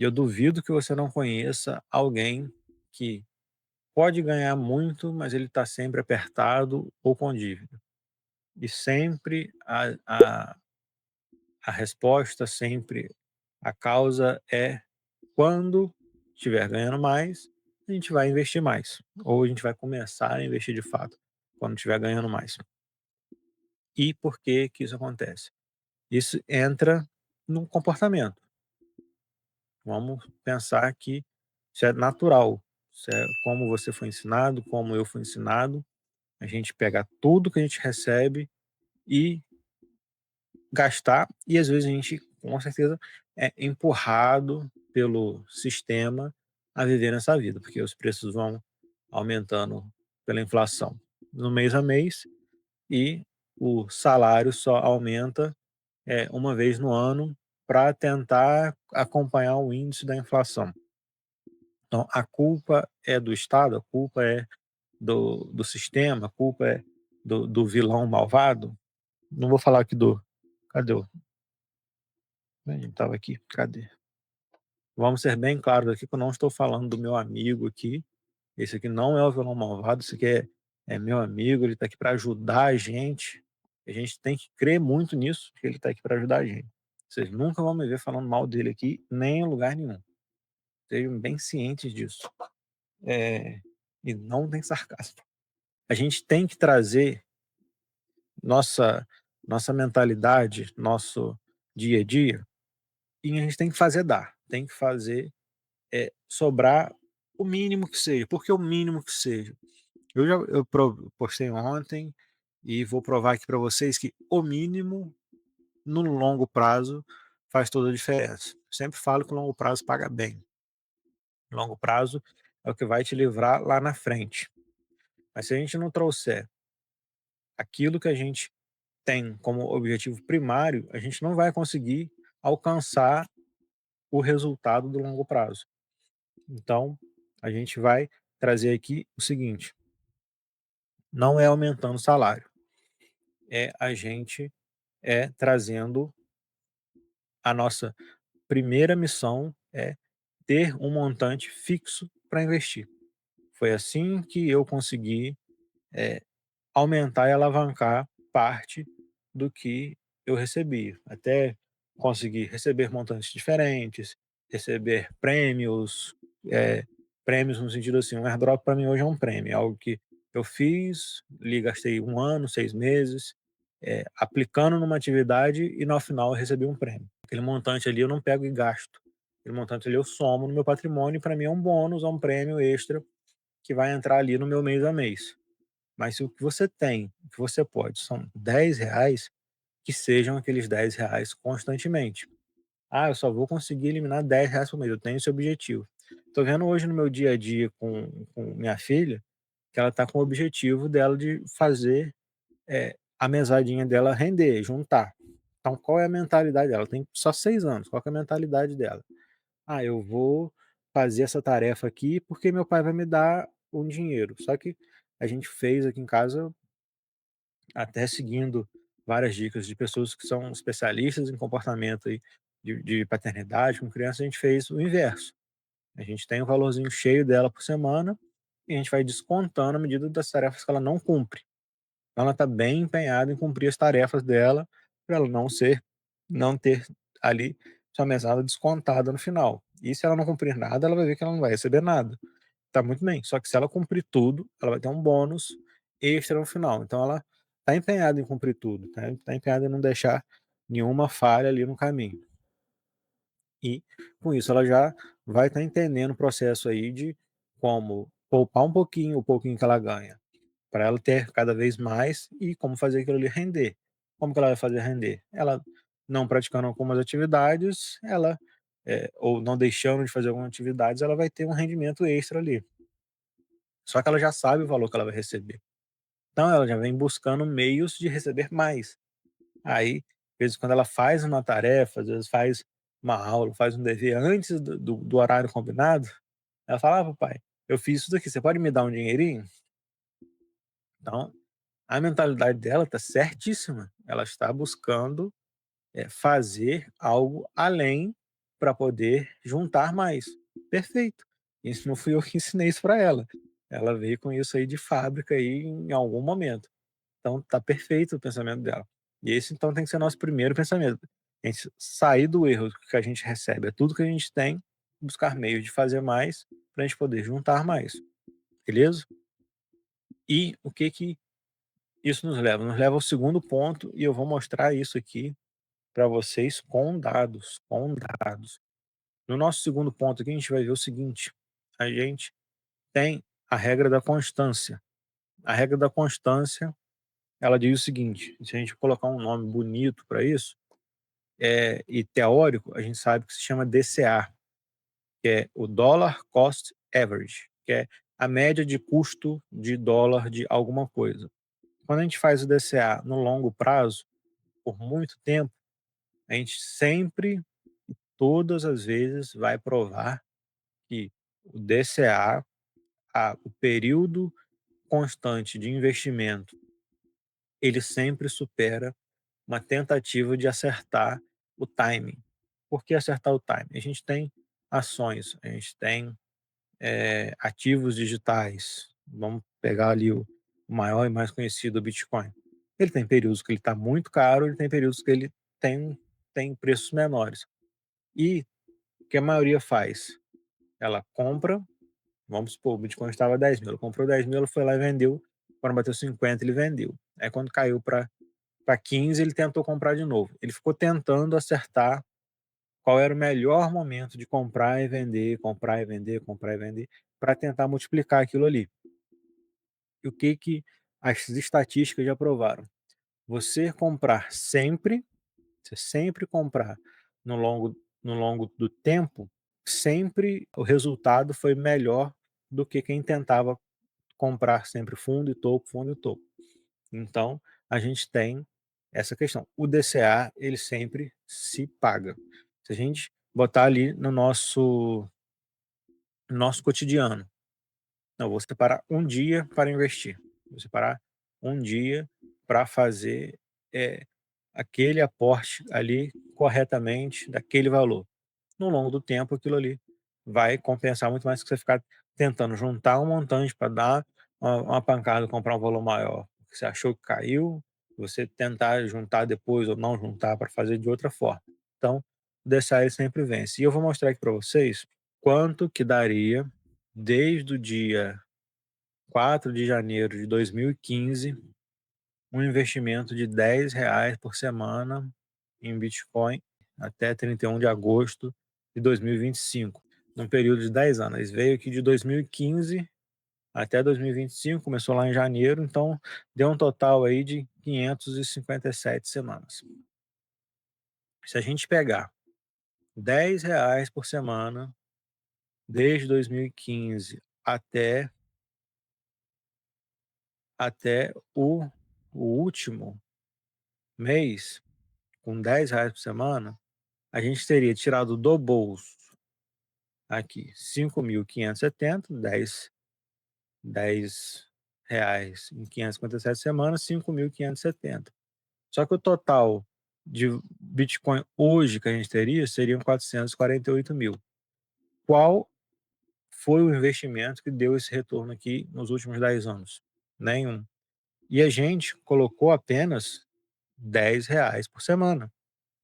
E eu duvido que você não conheça alguém que pode ganhar muito, mas ele está sempre apertado ou com dívida. E sempre a resposta, sempre a causa é: quando estiver ganhando mais, a gente vai investir mais, ou a gente vai começar a investir de fato, quando estiver ganhando mais. E por que que isso acontece? Isso entra no comportamento. Vamos pensar que isso é natural, isso é como você foi ensinado, como eu fui ensinado, a gente pega tudo que a gente recebe e gastar, e às vezes a gente, com certeza, é empurrado pelo sistema a viver nessa vida, porque os preços vão aumentando pela inflação no mês a mês, e o salário só aumenta, uma vez no ano para tentar acompanhar o índice da inflação. Então a culpa é do Estado, a culpa é do sistema, a culpa é do vilão malvado. Não vou falar aqui do, cadê o, ele estava aqui, cadê? Vamos ser bem claros aqui que eu não estou falando do meu amigo aqui, esse aqui não é o vilão malvado, esse aqui é meu amigo, ele está aqui para ajudar a gente tem que crer muito nisso, que ele está aqui para ajudar a gente. Vocês nunca vão me ver falando mal dele aqui, nem em lugar nenhum. Sejam bem cientes disso. Eh, e não tem sarcasmo. A gente tem que trazer nossa nossa mentalidade, nosso dia a dia, e a gente tem que fazer dar, tem que fazer, sobrar o mínimo que seja. Por que o mínimo que seja? Eu postei ontem e vou provar aqui para vocês que o mínimo, no longo prazo, faz toda a diferença. Sempre falo que o longo prazo paga bem. Longo prazo é o que vai te livrar lá na frente. Mas se a gente não trouxer aquilo que a gente tem como objetivo primário, a gente não vai conseguir alcançar o resultado do longo prazo. Então, a gente vai trazer aqui o seguinte: não é aumentando o salário, é a gente trazendo a nossa primeira missão é ter um montante fixo para investir. Foi assim que eu consegui aumentar e alavancar parte do que eu recebia, até conseguir receber montantes diferentes, receber prêmios, prêmios no sentido assim, um airdrop para mim hoje é um prêmio, é algo que eu fiz, ali gastei um ano, 6 meses, aplicando numa atividade e no final eu recebi um prêmio. Aquele montante ali eu não pego e gasto, aquele montante ali eu somo no meu patrimônio e para mim é um bônus, é um prêmio extra que vai entrar ali no meu mês a mês. Mas se o que você tem, o que você pode, são R$ 10, que sejam aqueles R$ 10 constantemente. Ah, eu só vou conseguir eliminar R$ 10 por mês, eu tenho esse objetivo. Tô vendo hoje no meu dia a dia com minha filha, que ela tá com o objetivo dela de fazer, a mesadinha dela render, juntar. Então qual é a mentalidade dela? Ela tem só 6 anos, qual que é a mentalidade dela? "Ah, eu vou fazer essa tarefa aqui, porque meu pai vai me dar um dinheiro". Só que a gente fez aqui em casa, até seguindo várias dicas de pessoas que são especialistas em comportamento aí de paternidade com criança, a gente fez o inverso. A gente tem um valorzinho cheio dela por semana e a gente vai descontando à medida das tarefas que ela não cumpre. Então ela está bem empenhada em cumprir as tarefas dela, para ela não ter ali sua mesada descontada no final. E se ela não cumprir nada, ela vai ver que ela não vai receber nada. Tá muito bem, só que se ela cumprir tudo, ela vai ter um bônus extra no final. Então ela tá empenhada em cumprir tudo, tá empenhada em não deixar nenhuma falha ali no caminho. E com isso ela já vai estar entendendo o processo aí de como poupar um pouquinho, o pouquinho que ela ganha, para ela ter cada vez mais e como fazer aquilo ali render. Como que ela vai fazer render? Ela não praticando algumas atividades, ela, ou não deixando de fazer algumas atividades, ela vai ter um rendimento extra ali. Só que ela já sabe o valor que ela vai receber. Então ela já vem buscando meios de receber mais. Aí, às vezes, quando ela faz uma tarefa, às vezes faz uma aula, faz um dever antes do horário combinado, ela fala: "Ah, papai, eu fiz isso daqui, você pode me dar um dinheirinho?". Então, a mentalidade dela está certíssima. Ela está buscando, fazer algo além para poder juntar mais. Perfeito. Isso não fui eu que ensinei isso para ela. Ela veio com isso aí de fábrica aí em algum momento. Então tá perfeito o pensamento dela. E esse então tem que ser nosso primeiro pensamento. A gente sair do erro que a gente recebe, é tudo que a gente tem, buscar meios de fazer mais para a gente poder juntar mais, beleza? E o que que isso nos leva? Nos leva ao segundo ponto e eu vou mostrar isso aqui para vocês com dados, com dados. No nosso segundo ponto aqui a gente vai ver o seguinte: a gente tem a regra da constância. A regra da constância, ela diz o seguinte, se a gente colocar um nome bonito para isso, e teórico, a gente sabe que se chama DCA, que é o Dollar Cost Average, que é a média de custo de dólar de alguma coisa. Quando a gente faz o DCA no longo prazo, por muito tempo, a gente sempre, todas as vezes, vai provar que o DCA, o período constante de investimento, ele sempre supera uma tentativa de acertar o timing. Por que acertar o timing? A gente tem ações, a gente tem ativos digitais. Vamos pegar ali o maior e mais conhecido, o Bitcoin. Ele tem períodos que ele está muito caro, ele tem períodos que ele tem preços menores. E o que a maioria faz? Ela compra, vamos supor, o Bitcoin estava 10 mil, ela comprou 10 mil, ela foi lá e vendeu. Quando bateu 50, ele vendeu. Aí quando caiu para 15, ele tentou comprar de novo. Ele ficou tentando acertar qual era o melhor momento de comprar e vender, comprar e vender, comprar e vender, para tentar multiplicar aquilo ali. E o que que as estatísticas já provaram? Você comprar sempre, você sempre comprar no longo do tempo, sempre o resultado foi melhor do que quem tentava comprar sempre fundo e topo, fundo e topo. Então, a gente tem essa questão. O DCA, ele sempre se paga. Se a gente botar ali no nosso cotidiano, não, vou separar um dia para investir. Vou separar um dia para fazer é, aquele aporte ali corretamente daquele valor. No longo do tempo, aquilo ali vai compensar muito mais que você ficar tentando juntar um montante para dar uma pancada, comprar um valor maior. Você achou que caiu, você tentar juntar depois ou não juntar para fazer de outra forma. Então, o DCA sempre vence. E eu vou mostrar aqui para vocês quanto que daria desde o dia 4 de janeiro de 2015, um investimento de R$ 10 por semana em Bitcoin até 31 de agosto de 2025, num período de 10 anos. Eles veio aqui de 2015 até 2025, começou lá em janeiro, então deu um total aí de 557 semanas. Se a gente pegar R$ 10 por semana, desde 2015 até o último mês, com R$ 10 por semana, a gente teria tirado do bolso aqui 5.570, R$ 10 em 557 semanas, 5.570. Só que o total de Bitcoin hoje que a gente teria seriam 448 mil. Qual foi o investimento que deu esse retorno aqui nos últimos 10 anos? Nenhum. E a gente colocou apenas R$ 10 por semana.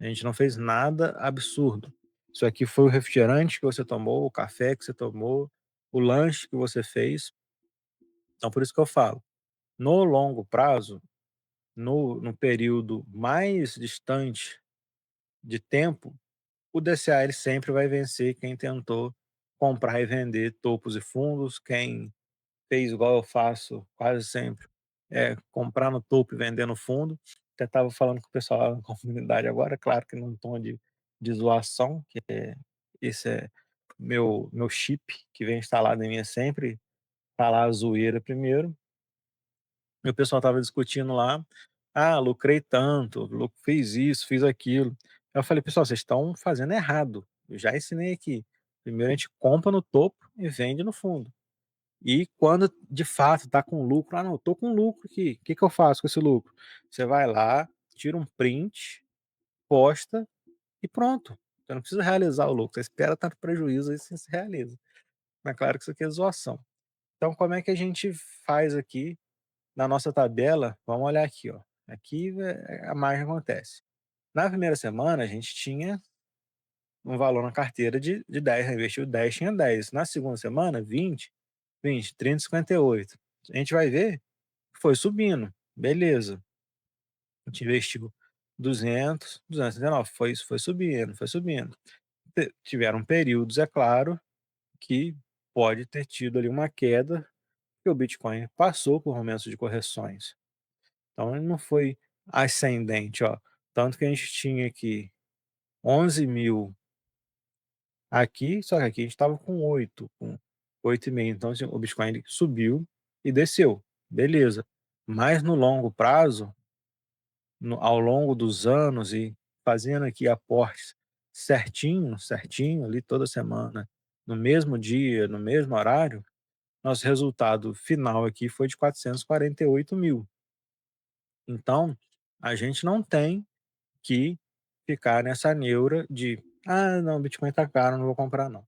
A gente não fez nada absurdo. Isso aqui foi o refrigerante que você tomou, o café que você tomou, o lanche que você fez. Então, por isso que eu falo, no longo prazo, no período mais distante de tempo, o DCA ele sempre vai vencer quem tentou comprar e vender topos e fundos, quem fez igual eu faço quase sempre, comprar no topo e vender no fundo. Até estava falando com o pessoal lá na comunidade agora, claro que num tom de zoação, que esse é meu chip que vem instalado em mim é sempre falar a zoeira primeiro. E o pessoal estava discutindo lá, lucrei tanto, fiz isso, fiz aquilo. Eu falei, pessoal, vocês estão fazendo errado. Eu já ensinei aqui. Primeiro a gente compra no topo e vende no fundo. E quando de fato está com lucro, não, estou com lucro aqui, o que que eu faço com esse lucro? Você vai lá, tira um print, posta e pronto. Você não precisa realizar o lucro, você espera estar no prejuízo, aí você se realiza. Mas claro que isso aqui é zoação. Então como é que a gente faz aqui na nossa tabela? Vamos olhar aqui, ó. Aqui a margem acontece. Na primeira semana a gente tinha um valor na carteira de 10, investiu 10, tinha 10. Na segunda semana, 20, 20, 30, 58. A gente vai ver que foi subindo, beleza. A gente investiu 200, 269, foi subindo, foi subindo. Tiveram períodos, é claro, que pode ter tido ali uma queda, que o Bitcoin passou por momentos de correções. Então ele não foi ascendente, ó. Tanto que a gente tinha aqui 11.000 aqui, só que aqui a gente estava com 8, com 8,5. Então assim, o Bitcoin ele subiu e desceu, beleza. Mas no longo prazo, ao longo dos anos e fazendo aqui aportes certinho, certinho, ali toda semana, no mesmo dia, no mesmo horário, nosso resultado final aqui foi de 448.000. Então, a gente não tem que ficar nessa neura de: "Ah, não, Bitcoin tá caro, não vou comprar não.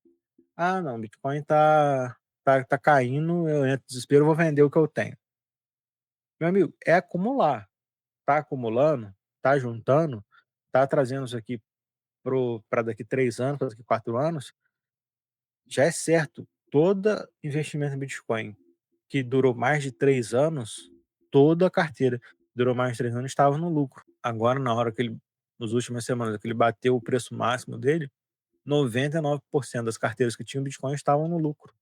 Ah, não, Bitcoin tá caindo, eu entro em desespero, eu vou vender o que eu tenho". Meu amigo, é acumular. Tá acumulando, tá juntando, tá trazendo isso aqui para daqui 3 anos, para daqui 4 anos, já é certo. Toda investimento em Bitcoin que durou mais de 3 anos, toda a carteira que durou mais de 3 anos estava no lucro. Agora, na hora que ele nos últimas semanas que ele bateu o preço máximo dele, 99% das carteiras que tinham Bitcoin estavam no lucro.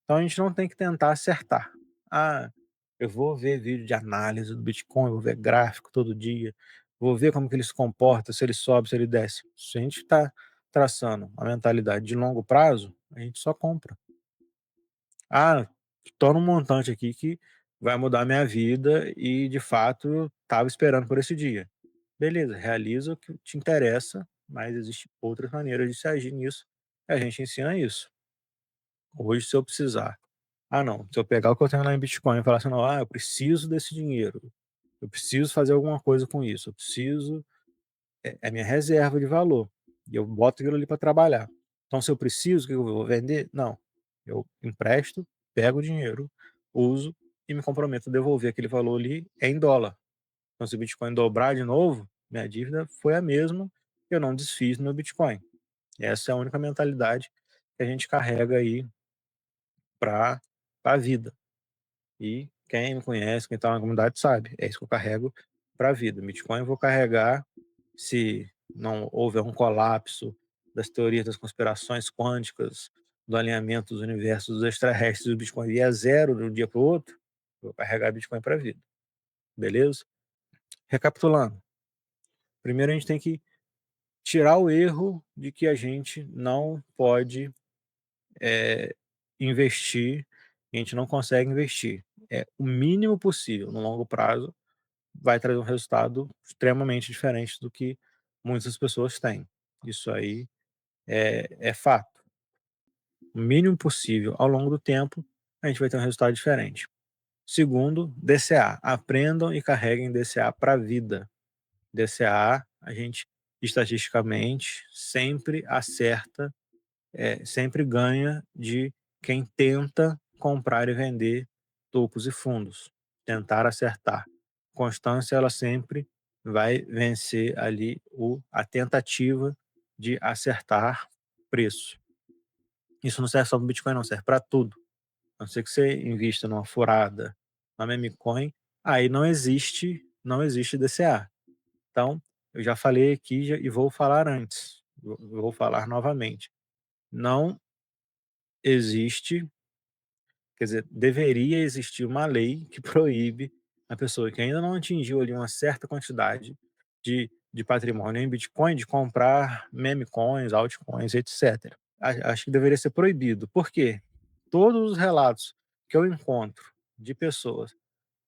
Então a gente não tem que tentar acertar. Ah, eu vou ver vídeo de análise do Bitcoin, vou ver gráfico todo dia, vou ver como que ele se comporta, se ele sobe, se ele desce. Se a gente está traçando a mentalidade de longo prazo, a gente só compra. Ah, estou num montante aqui que vai mudar a minha vida e de fato eu estava esperando por esse dia. Beleza, realiza o que te interessa, mas existem outras maneiras de se agir nisso. E a gente ensina isso. Hoje, se eu precisar, ah, não, se eu pegar o que eu tenho lá em Bitcoin e falar assim: "Não, eu preciso desse dinheiro, eu preciso fazer alguma coisa com isso, eu preciso, é minha reserva de valor, e eu boto aquilo ali para trabalhar. Então se eu preciso, o que eu vou vender? Não, eu empresto, pego o dinheiro, uso e me comprometo a devolver aquele valor ali em dólar. Então se o Bitcoin dobrar de novo, minha dívida foi a mesma, eu não desfiz no meu Bitcoin". Essa é a única mentalidade que a gente carrega aí para a vida. E quem me conhece, quem está na comunidade sabe, é isso que eu carrego para a vida. Bitcoin eu vou carregar se não houver um colapso das teorias das conspirações quânticas, do alinhamento dos universos dos extraterrestres, e o Bitcoin vier a zero de um dia para o outro, eu vou carregar Bitcoin para a vida, beleza? Recapitulando, primeiro a gente tem que tirar o erro de que a gente não pode investir, a gente não consegue investir. É o mínimo possível no longo prazo, vai trazer um resultado extremamente diferente do que muitas pessoas têm. Isso aí é fato. O mínimo possível ao longo do tempo, a gente vai ter um resultado diferente. Segundo, DCA. Aprendam e carreguem DCA para a vida. DCA, a gente estatisticamente sempre acerta, sempre ganha de quem tenta comprar e vender topos e fundos, tentar acertar. Constância, ela sempre vai vencer ali a tentativa de acertar preço. Isso não serve só para o Bitcoin, não, serve para tudo. A não ser que você invista numa furada, na meme coin, aí não existe DCA. Então, eu já falei aqui e vou falar antes, vou falar novamente. Não existe, quer dizer, deveria existir uma lei que proíbe a pessoa que ainda não atingiu ali uma certa quantidade de patrimônio em Bitcoin de comprar meme coins, altcoins, etc. Acho que deveria ser proibido. Por quê? Todos os relatos que eu encontro de pessoas,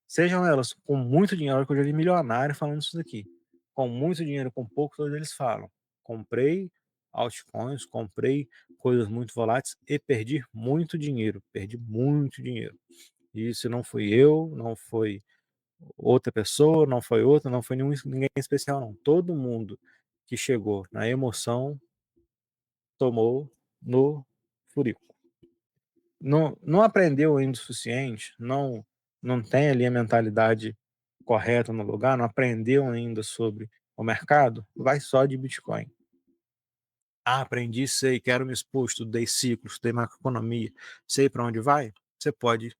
sejam elas com muito dinheiro, que eu já vi milionário falando isso daqui, com muito dinheiro, com pouco, todos eles falam: comprei altcoins, comprei coisas muito voláteis e perdi muito dinheiro. E se não fui eu, não foi outra pessoa, não foi outra, não foi ninguém especial não. Todo mundo que chegou na emoção tomou no furico. Não aprendeu ainda o suficiente, não tem ali a mentalidade correta no lugar, não aprendeu ainda sobre o mercado, vai só de Bitcoin. Ah, aprendi, sei, quero me expor, estudei ciclos, estudei macroeconomia, sei para onde vai. Você pode,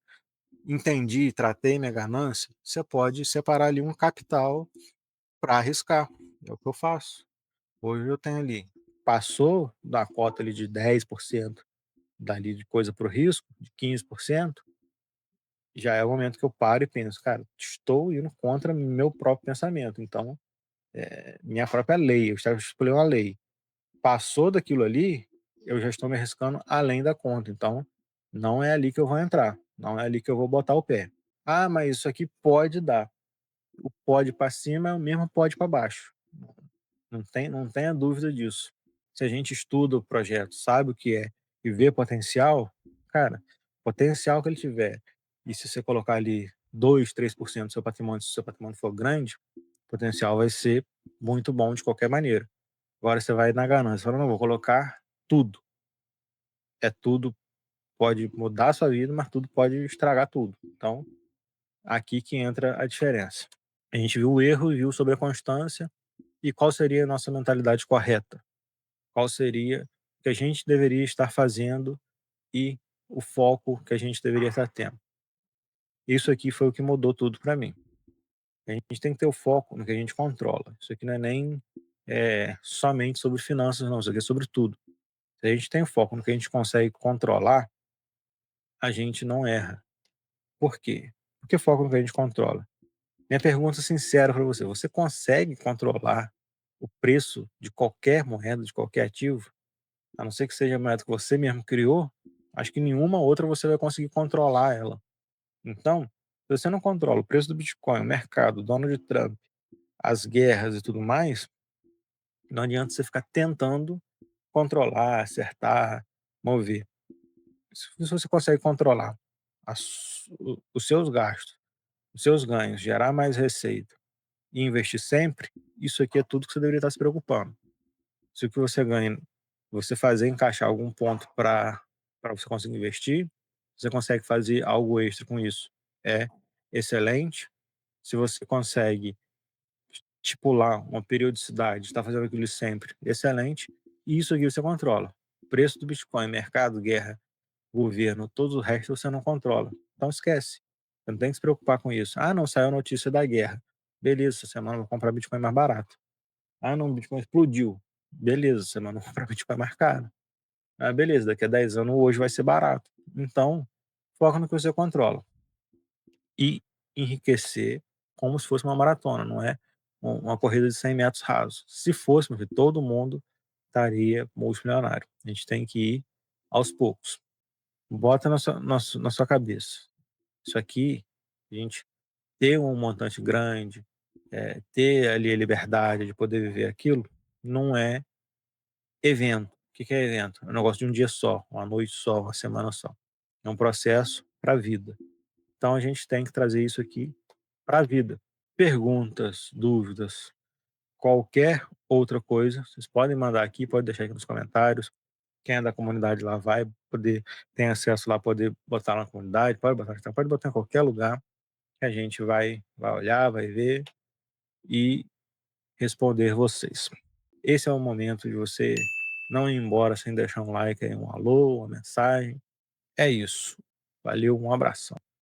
entendi, tratei minha ganância, você pode separar ali um capital para arriscar. É o que eu faço. Hoje eu tenho ali, passou da cota ali de 10% dali de coisa para o risco, de 15%, já é o momento que eu paro e penso, cara, estou indo contra meu próprio pensamento. Então, minha própria lei, eu estava escolhendo uma lei. Passou daquilo ali, eu já estou me arriscando além da conta. Então, não é ali que eu vou entrar, não é ali que eu vou botar o pé. Ah, mas isso aqui pode dar. O pode para cima é o mesmo pode para baixo. Não tenha dúvida disso. Se a gente estuda o projeto, sabe o que é e vê potencial, cara, potencial que ele tiver, e se você colocar ali 2, 3% do seu patrimônio, se o seu patrimônio for grande, o potencial vai ser muito bom de qualquer maneira. Agora você vai na ganância, fala, não, vou colocar tudo. É tudo, pode mudar a sua vida, mas tudo pode estragar tudo. Então, aqui que entra a diferença. A gente viu o erro, viu sobre a constância e qual seria a nossa mentalidade correta. Qual seria o que a gente deveria estar fazendo e o foco que a gente deveria estar tendo. Isso aqui foi o que mudou tudo para mim. A gente tem que ter o foco no que a gente controla. Isso aqui não é nem somente sobre finanças, não. Isso aqui é sobre tudo. Se a gente tem foco no que a gente consegue controlar, a gente não erra. Por quê? Porque foco no que a gente controla. Minha pergunta sincera para você: você consegue controlar o preço de qualquer moeda, de qualquer ativo? A não ser que seja a moeda que você mesmo criou, acho que nenhuma outra você vai conseguir controlar ela. Então, se você não controla o preço do Bitcoin, o mercado, o Donald Trump, as guerras e tudo mais, não adianta você ficar tentando controlar, acertar, mover. Se você consegue controlar os seus gastos, os seus ganhos, gerar mais receita e investir sempre, isso aqui é tudo que você deveria estar se preocupando. Se o que você ganha, você fazer encaixar algum ponto para você conseguir investir, você consegue fazer algo extra com isso. É excelente. Se você consegue estipular uma periodicidade, está fazendo aquilo sempre, excelente. E isso aqui você controla. Preço do Bitcoin, mercado, guerra, governo, todo o resto você não controla. Então esquece. Você não tem que se preocupar com isso. Ah, não, saiu a notícia da guerra. Beleza, essa semana eu vou comprar Bitcoin mais barato. Ah, não, o Bitcoin explodiu. Beleza, essa semana eu vou comprar Bitcoin mais caro. Ah, beleza, daqui a 10 anos hoje vai ser barato. Então, foca no que você controla. E enriquecer como se fosse uma maratona, não é uma corrida de 100 metros rasos. Se fosse, meu filho, todo mundo estaria multimilionário. A gente tem que ir aos poucos. Bota na sua cabeça. Isso aqui, a gente ter um montante grande, ter ali a liberdade de poder viver aquilo, não é evento. O que que é evento? É um negócio de um dia só, uma noite só, uma semana só. É um processo para a vida. Então a gente tem que trazer isso aqui para a vida. Perguntas, dúvidas, qualquer outra coisa, vocês podem mandar aqui, pode deixar aqui nos comentários. Quem é da comunidade lá vai poder, tem acesso lá, poder botar na comunidade, pode botar em qualquer lugar que a gente vai olhar, vai ver e responder vocês. Esse é o momento de você não ir embora sem deixar um like aí, um alô, uma mensagem. É isso. Valeu, um abração.